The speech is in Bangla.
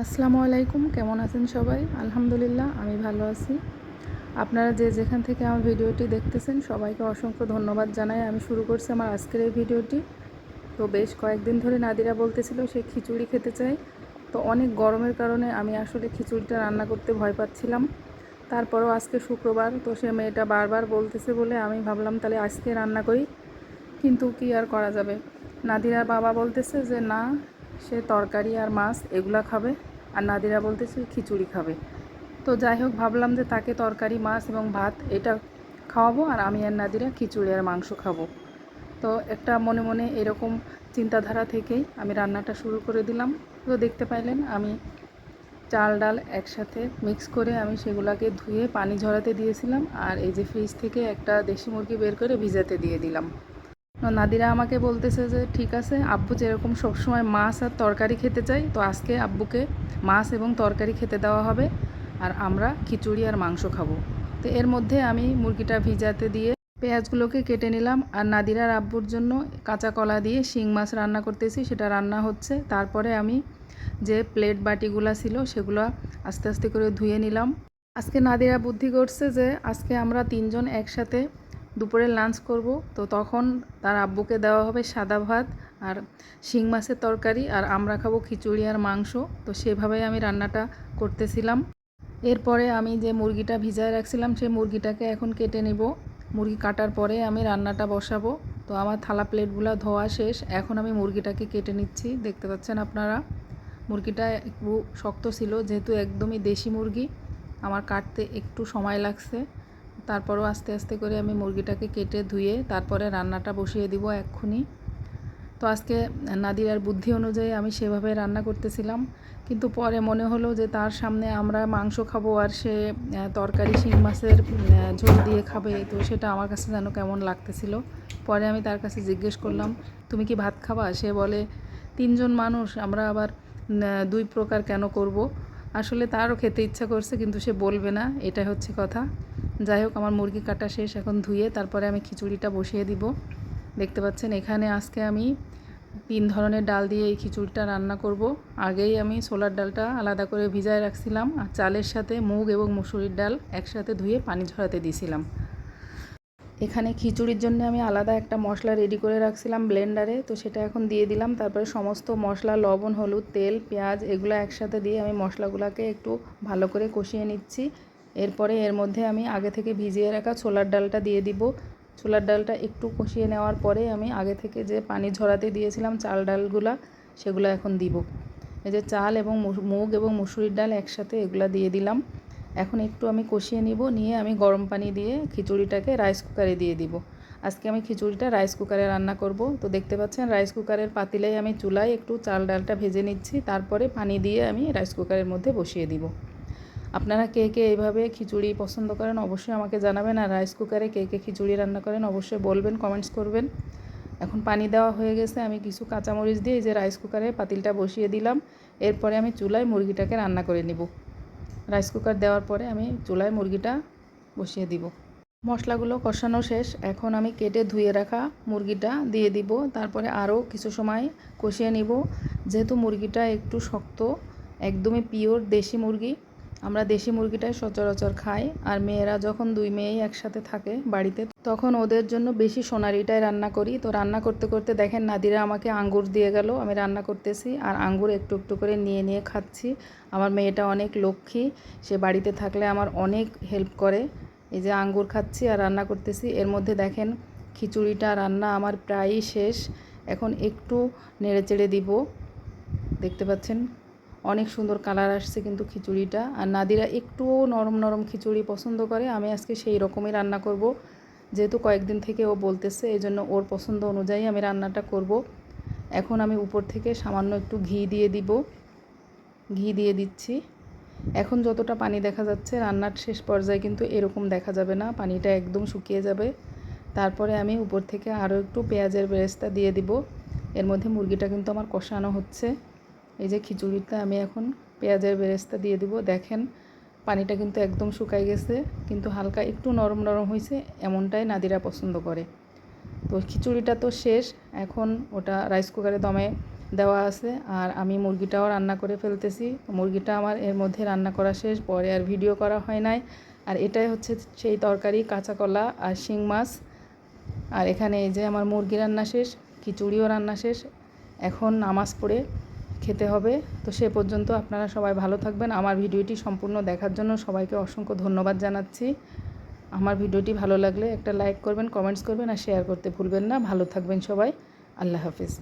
আসসালামু আলাইকুম, কেমন আছেন সবাই? আলহামদুলিল্লাহ আমি ভালো আছি। আপনারা যে যেখান থেকে আমার ভিডিওটি দেখতেছেন সবাইকে অসংখ্য ধন্যবাদ জানাই। আমি শুরু করছি আমার আজকের এই ভিডিওটি। তো বেশ কয়েকদিন ধরে নাদিরা বলতেছিল সে খিচুড়ি খেতে চায়। তো অনেক গরমের কারণে আমি আসলে খিচুড়িটা রান্না করতে ভয় পাচ্ছিলাম। তারপরেও আজকে শুক্রবার, তো সে মেয়েটা বারবার বলতেছে বলে আমি ভাবলাম তাহলে আজকে রান্না করি। কিন্তু কি আর করা যাবে, নাদিরার বাবা বলতেছে যে না, সে তরকারি আর মাছ এগুলা খাবে, আর নাদিরা বলতেছে খিচুড়ি খাবে। তো যাই হোক, ভাবলাম যে তাকে তরকারি মাছ এবং ভাত এটা খাওয়াবো, আর আমি আর নাদিরা খিচুড়ি আর মাংস খাবো। তো একটা মনে মনে এরকম চিন্তাধারা থেকেই আমি রান্নাটা শুরু করে দিলাম। তো দেখতে পাইলেন আমি চাল ডাল একসাথে মিক্স করে আমি সেগুলোকে ধুয়ে পানি ঝরাতে দিয়েছিলাম, আর এই যে ফ্রিজ থেকে একটা দেশি মুরগি বের করে ভিজাতে দিয়ে দিলাম। নাদিরা আমাকে বলতেছে যে ঠিক আছে, আব্বু যেরকম সবসময় মাছ আর তরকারি খেতে চাই, তো আজকে আব্বুকে মাছ এবং তরকারি খেতে দেওয়া হবে, আর আমরা খিচুড়ি আর মাংস খাবো। তো এর মধ্যে আমি মুরগিটা ভিজাতে দিয়ে পেঁয়াজগুলোকে কেটে নিলাম, আর নাদিরার আব্বুর জন্য কাঁচা কলা দিয়ে শিং মাছ রান্না করতেছি, সেটা রান্না হচ্ছে। তারপরে আমি যে প্লেট বাটিগুলো ছিল সেগুলো আস্তে আস্তে করে ধুয়ে নিলাম। আজকে নাদিরা বুদ্ধি করছে যে আজকে আমরা তিনজন একসাথে দুপুরে লাঞ্চ করব। তো তখন তার আব্বুকে দেওয়া হবে সাদা ভাত আর শিং মাছের তরকারি, আর আমরা খাবো খিচুড়ি আর মাংস। তো সেভাবেই আমি রান্নাটা করতেছিলাম। এরপরে আমি যে মুরগিটা ভিজায় রাখছিলাম সেই মুরগিটাকে এখন কেটে নেব। মুরগি কাটার পরে আমি রান্নাটা বসাবো। তো আমার থালা প্লেটগুলো ধোয়া শেষ, এখন আমি মুরগিটাকে কেটে নিচ্ছি। দেখতে পাচ্ছেন আপনারা, মুরগিটা একটু শক্ত ছিল, যেহেতু একদমই দেশি মুরগি আমার কাটতে একটু সময় লাগছে। তারপরও আস্তে আস্তে করে আমি মুরগিটাকে কেটে ধুয়ে তারপরে রান্নাটা বসিয়ে দিব এক্ষুনি। তো আজকে নাদিরার বুদ্ধি অনুযায়ী আমি সেভাবে রান্না করতেছিলাম, কিন্তু পরে মনে হলো যে তার সামনে আমরা মাংস খাবো আর সে তরকারি শিং মাছের ঝোল দিয়ে খাবে, তো সেটা আমার কাছে যেন কেমন লাগতেছিল। পরে আমি তার কাছে জিজ্ঞেস করলাম, তুমি কি ভাত খাবা? সে বলে তিনজন মানুষ, আমরা আবার দুই প্রকার কেন করব। আসলে তারও খেতে ইচ্ছা করছে, কিন্তু সে বলবে না, এটাই হচ্ছে কথা। যাই হোক, আমার মুরগি কাটা শেষ, এখন ধুয়ে তারপরে আমি খিচুড়িটা বসিয়ে দিব। দেখতে পাচ্ছেন এখানে আজকে আমি 3 ধরনের ডাল দিয়ে এই খিচুড়িটা রান্না করব। আগেই আমি ছোলার ডালটা আলাদা করে ভিজায় রাখছিলাম, আর চালের সাথে মুগ এবং মুসুরির ডাল একসাথে ধুয়ে পানি ঝরাতে দিয়েছিলাম। এখানে খিচুড়ির জন্য আমি আলাদা একটা মশলা রেডি করে রাখছিলাম ব্লেন্ডারে, তো সেটা এখন দিয়ে দিলাম। তারপরে সমস্ত মশলা, লবণ, হলুদ, তেল, পেঁয়াজ এগুলো একসাথে দিয়ে আমি মশলাগুলোকে একটু ভালো করে কষিয়ে নিচ্ছি। এরপরে এর মধ্যে আমি আগে থেকে ভিজিয়ে রাখা ছোলার ডালটা দিয়ে দিব। ছোলার ডালটা একটু কষিয়ে নেওয়ার পরে আমি আগে থেকে যে পানি ঝরাতে দিয়েছিলাম চাল ডালগুলা, সেগুলো এখন দিব। এই যে চাল এবং মুগ এবং মুসুরির ডাল একসাথে এগুলা দিয়ে দিলাম। এখন একটু আমি কষিয়ে নিয়ে আমি গরম পানি দিয়ে খিচুড়িটাকে রাইস কুকারে দিয়ে দিব। আজকে আমি খিচুড়িটা রাইস কুকারে রান্না করব। তো দেখতে পাচ্ছেন রাইস কুকারের পাতিলেই আমি চুলায় একটু চাল ডালটা ভেজে নিচ্ছি, তারপরে পানি দিয়ে আমি রাইস কুকারের মধ্যে বসিয়ে দিব। আপনারা কে কে এইভাবে খিচুড়ি পছন্দ করেন অবশ্যই আমাকে জানাবেন, আর রাইস কুকারে কে কে খিচুড়ি রান্না করেন অবশ্যই বলবেন, কমেন্টস করবেন। এখন পানি দেওয়া হয়ে গেছে, আমি কিছু কাঁচামরিচ দিয়ে এই যে রাইস কুকারে পাতিলটা বসিয়ে দিলাম। এরপরে আমি চুলায় মুরগিটাকে রান্না করে নেব। রাইস কুকার দেওয়ার পরে আমি চুলায় মুরগিটা বসিয়ে দিব। মশলাগুলো কষানো শেষ, এখন আমি কেটে ধুয়ে রাখা মুরগিটা দিয়ে দিব। তারপরে আরও কিছু সময় কষিয়ে নিব। যেহেতু মুরগিটা একটু শক্ত, একদমই পিওর দেশি মুরগি, আমরা দেশি মুরগিটাই সচরাচর খাই। আর মেয়েরা যখন দুই মেয়েই একসাথে থাকে বাড়িতে, তখন ওদের জন্য বেশি সোনারিটাই রান্না করি। তো রান্না করতে করতে দেখেন নাদিরা আমাকে আঙ্গুর দিয়ে গেল, আমি রান্না করতেছি আর আঙ্গুর একটু একটু করে নিয়ে খাচ্ছি। আমার মেয়েটা অনেক লক্ষ্মী, সে বাড়িতে থাকলে আমার অনেক হেল্প করে। এই যে আঙ্গুর খাচ্ছি আর রান্না করতেছি। এর মধ্যে দেখেন খিচুড়িটা রান্না আমার প্রায়ই শেষ, এখন একটু নেড়েচেড়ে দিব। দেখতে পাচ্ছেন অনেক সুন্দর কালার আসছে কিন্তু খিচুড়িটা। আর নাদিরা একটুও নরম নরম খিচুড়ি পছন্দ করে, আমি আজকে সেই রকমই রান্না করব। যেহেতু কয়েকদিন থেকে ও বলতেছে, এই জন্য ওর পছন্দ অনুযায়ী আমি রান্নাটা করব। এখন আমি উপর থেকে সামান্য একটু ঘি দিয়ে দিব, ঘি দিয়ে দিচ্ছি। এখন যতটা পানি দেখা যাচ্ছে, রান্নার শেষ পর্যায়ে কিন্তু এরকম দেখা যাবে না, পানিটা একদম শুকিয়ে যাবে। তারপরে আমি উপর থেকে আরও একটু পেঁয়াজের বেরেস্তা দিয়ে দিব। এর মধ্যে মুরগিটা কিন্তু আমার কষানো হচ্ছে। এই যে খিচুড়িটা আমি এখন পেঁয়াজের বেরেস্তা দিয়ে দিব। দেখেন পানিটা কিন্তু একদম শুকাই গেছে, কিন্তু হালকা একটু নরম নরম হয়েছে, এমনটাই নাদিরা পছন্দ করে। তো খিচুড়িটা তো শেষ, এখন ওটা রাইস কুকারে দমে দেওয়া আছে। আর আমি মুরগিটাও রান্না করে ফেলতেছি। মুরগিটা আমার এর মধ্যে রান্না করা শেষ, পরে আর ভিডিও করা হয় নাই। আর এটাই হচ্ছে সেই তরকারি, কাঁচা কলা আর শিং মাছ। আর এখানে এই যে আমার মুরগি রান্না শেষ, খিচুড়িও রান্না শেষ। এখন নামাজ পড়ে খেতে হবে। তো সে পর্যন্ত আপনারা সবাই ভালো থাকবেন। আমার ভিডিওটি সম্পূর্ণ দেখার জন্য সবাইকে অসংখ্য ধন্যবাদ জানাচ্ছি। আমার ভিডিওটি ভালো লাগলে একটা লাইক করবেন, কমেন্টস করবেন আর শেয়ার করতে ভুলবেন না। ভালো থাকবেন সবাই। আল্লাহ হাফিজ।